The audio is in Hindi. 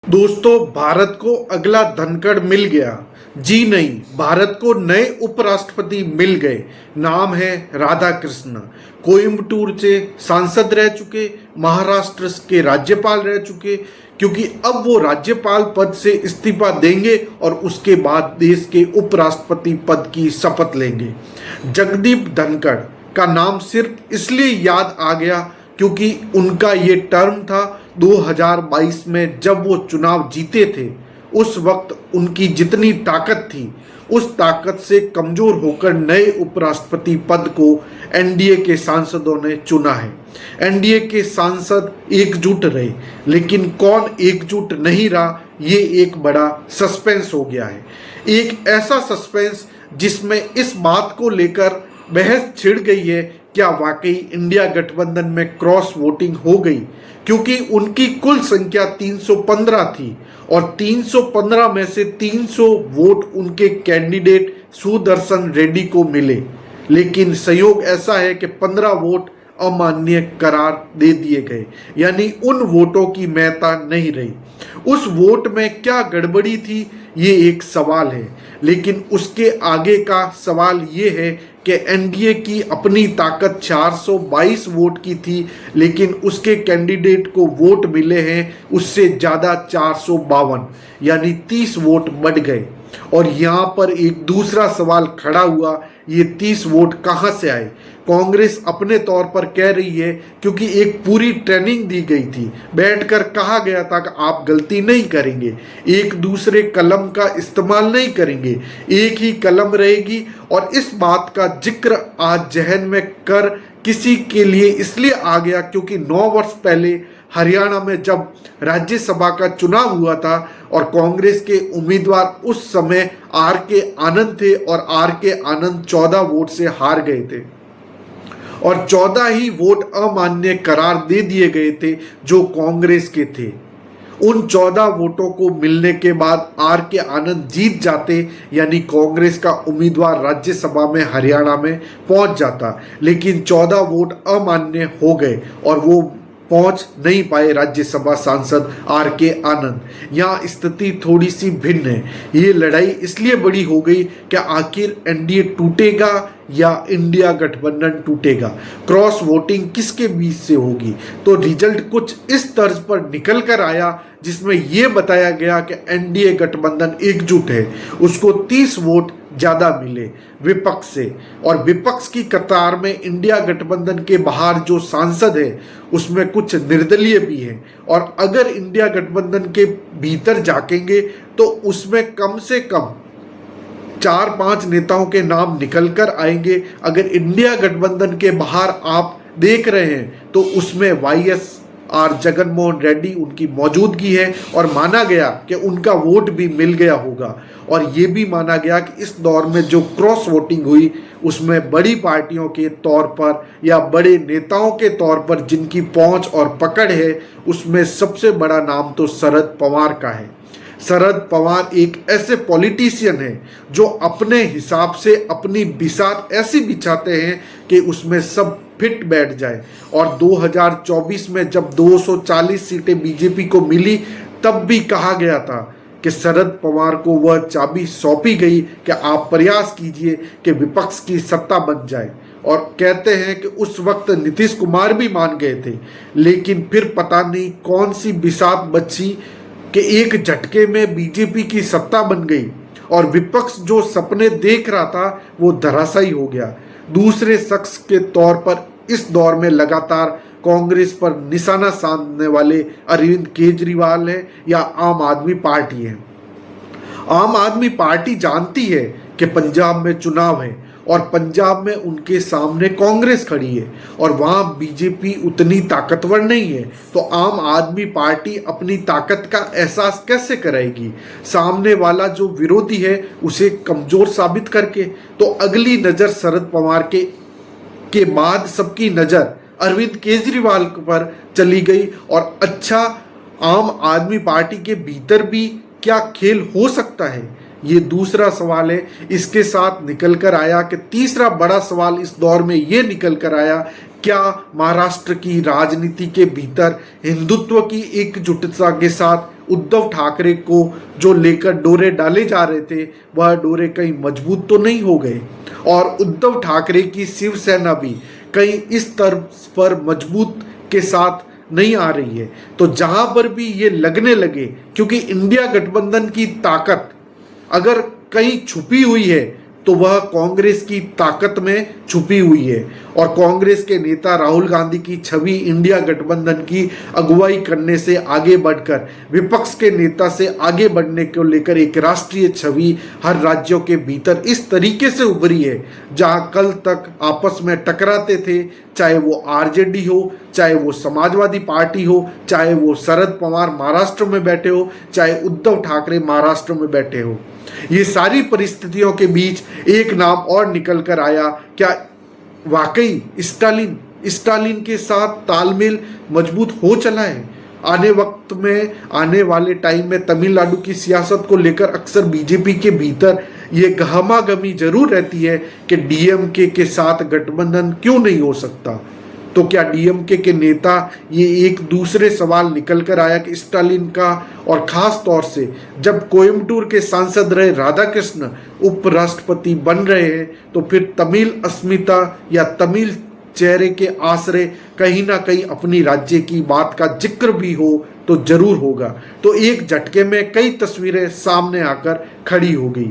दोस्तों, भारत को अगला धनखड़ मिल गया। जी नहीं, भारत को नए उपराष्ट्रपति मिल गए। नाम है राधा कृष्ण। कोयम्बटूर से सांसद रह चुके, महाराष्ट्र के राज्यपाल रह चुके, क्योंकि अब वो राज्यपाल पद से इस्तीफा देंगे और उसके बाद देश के उपराष्ट्रपति पद की शपथ लेंगे। जगदीप धनखड़ का नाम सिर्फ इसलिए याद आ गया क्योंकि उनका ये टर्म था 2022 में जब वो चुनाव जीते थे। उस वक्त उनकी जितनी ताकत थी, उस ताकत से कमजोर होकर नए उपराष्ट्रपति पद को एनडीए के सांसदों ने चुना है। एनडीए के सांसद एकजुट रहे, लेकिन कौन एकजुट नहीं रहा, ये एक बड़ा सस्पेंस हो गया है। एक ऐसा सस्पेंस जिसमें इस बात को लेकर बहस छिड़ गई है, क्या वाकई इंडिया गठबंधन में क्रॉस वोटिंग हो गई, क्योंकि उनकी कुल संख्या 315 थी और 315 में से 300 वोट उनके कैंडिडेट सुदर्शन रेड्डी को मिले। लेकिन संयोग ऐसा है कि 15 वोट अमान्य करार दे दिए गए, यानी उन वोटों की महत्ता नहीं रही। उस वोट में क्या गड़बड़ी थी, ये एक सवाल है। लेकिन उसके आगे का सवाल ये है कि एनडीए की अपनी ताकत 422 वोट की थी, लेकिन उसके कैंडिडेट को वोट मिले हैं उससे ज़्यादा 452, यानी 30 वोट बढ़ गए। और यहाँ पर एक दूसरा सवाल खड़ा हुआ, ये 30 वोट कहाँ से आए? कांग्रेस अपने तौर पर कह रही है क्योंकि एक पूरी ट्रेनिंग दी गई थी, बैठकर कहा गया था कि आप गलती नहीं करेंगे, एक दूसरे कलम का इस्तेमाल नहीं करेंगे, एक ही कलम रहेगी। और इस बात का जिक्र आज जहन में कर किसी के लिए इसलिए आ गया क्योंकि 9 वर्ष पहले हरियाणा में जब राज्यसभा का चुनाव हुआ था और कांग्रेस के उम्मीदवार उस समय आर के आनंद थे और आर के आनंद 14 वोट से हार गए थे और 14 ही वोट अमान्य करार दे दिए गए थे जो कांग्रेस के थे। उन 14 वोटों को मिलने के बाद आर के आनंद जीत जाते, यानी कांग्रेस का उम्मीदवार राज्यसभा में हरियाणा में पहुंच जाता। लेकिन 14 वोट अमान्य हो गए और वो पहुंच नहीं पाए राज्यसभा सांसद आर के आनंद। यहाँ स्थिति थोड़ी सी भिन्न है। ये लड़ाई इसलिए बड़ी हो गई कि आखिर एनडीए टूटेगा या इंडिया गठबंधन टूटेगा, क्रॉस वोटिंग किसके बीच से होगी। तो रिजल्ट कुछ इस तर्ज पर निकल कर आया जिसमें यह बताया गया कि एनडीए गठबंधन एकजुट है, उसको 30 वोट ज़्यादा मिले विपक्ष से। और विपक्ष की कतार में इंडिया गठबंधन के बाहर जो सांसद है उसमें कुछ निर्दलीय भी हैं। और अगर इंडिया गठबंधन के भीतर झांकेंगे तो उसमें कम से कम 4-5 नेताओं के नाम निकल कर आएंगे। अगर इंडिया गठबंधन के बाहर आप देख रहे हैं तो उसमें YSR जगनमोहन रेड्डी उनकी मौजूदगी है और माना गया कि उनका वोट भी मिल गया होगा। और ये भी माना गया कि इस दौर में जो क्रॉस वोटिंग हुई उसमें बड़ी पार्टियों के तौर पर या बड़े नेताओं के तौर पर जिनकी पहुंच और पकड़ है, उसमें सबसे बड़ा नाम तो शरद पवार का है। शरद पवार एक ऐसे पॉलिटिशियन हैं जो अपने हिसाब से अपनी बिसात ऐसी बिछाते हैं कि उसमें सब फिट बैठ जाए। और 2024 में जब 240 सीटें बीजेपी को मिली तब भी कहा गया था कि शरद पवार को वह चाबी सौंपी गई कि आप प्रयास कीजिए कि विपक्ष की सत्ता बन जाए। और कहते हैं कि उस वक्त नीतीश कुमार भी मान गए थे, लेकिन फिर पता नहीं कौन सी बिसात बची कि एक झटके में बीजेपी की सत्ता बन गई और विपक्ष जो सपने देख रहा था वो धराशायी हो गया। दूसरे शख्स के तौर पर इस दौर में लगातार कांग्रेस पर निशाना साधने वाले अरविंद केजरीवाल है या आम आदमी पार्टी है। आम आदमी पार्टी जानती है कि पंजाब में चुनाव है और पंजाब में उनके सामने कांग्रेस खड़ी है और वहाँ बीजेपी उतनी ताकतवर नहीं है, तो आम आदमी पार्टी अपनी ताकत का एहसास कैसे कराएगी? सामने वाला जो विरोधी है उसे कमज़ोर साबित करके। तो अगली नज़र शरद पवार के बाद सबकी नज़र अरविंद केजरीवाल पर चली गई। और अच्छा, आम आदमी पार्टी के भीतर भी क्या खेल हो सकता है, ये दूसरा सवाल है। इसके साथ निकल कर आया कि तीसरा बड़ा सवाल इस दौर में ये निकल कर आया, क्या महाराष्ट्र की राजनीति के भीतर हिंदुत्व की एकजुटता के साथ उद्धव ठाकरे को जो लेकर डोरे डाले जा रहे थे वह डोरे कहीं मजबूत तो नहीं हो गए, और उद्धव ठाकरे की शिवसेना भी कहीं इस तरफ पर मजबूत के साथ नहीं आ रही है। तो जहां पर भी ये लगने लगे, क्योंकि इंडिया गठबंधन की ताकत अगर कहीं छुपी हुई है तो वह कांग्रेस की ताकत में छुपी हुई है, और कांग्रेस के नेता राहुल गांधी की छवि इंडिया गठबंधन की अगुवाई करने से आगे बढ़कर विपक्ष के नेता से आगे बढ़ने को लेकर एक राष्ट्रीय छवि हर राज्यों के भीतर इस तरीके से उभरी है, जहां कल तक आपस में टकराते थे, चाहे वो आरजेडी हो, चाहे वो समाजवादी पार्टी हो, चाहे वो शरद पवार महाराष्ट्र में बैठे हो, चाहे उद्धव ठाकरे महाराष्ट्र में बैठे हो। ये सारी परिस्थितियों के बीच एक नाम और निकल कर आया। क्या वाकई स्टालिन के साथ तालमेल मजबूत हो चला है? आने वाले टाइम में तमिलनाडु की सियासत को लेकर अक्सर बीजेपी के भीतर ये गहमागहमी जरूर रहती है कि डीएमके के साथ गठबंधन क्यों नहीं हो सकता। तो क्या डीएमके के नेता, ये एक दूसरे सवाल निकल कर आया कि स्टालिन का, और खास तौर से जब कोयम्बटूर के सांसद रहे राधाकृष्ण उपराष्ट्रपति बन रहे हैं, तो फिर तमिल अस्मिता या तमिल चेहरे के आश्रय कहीं ना कहीं अपनी राज्य की बात का जिक्र भी हो तो जरूर होगा। तो एक झटके में कई तस्वीरें सामने आकर खड़ी हो गई।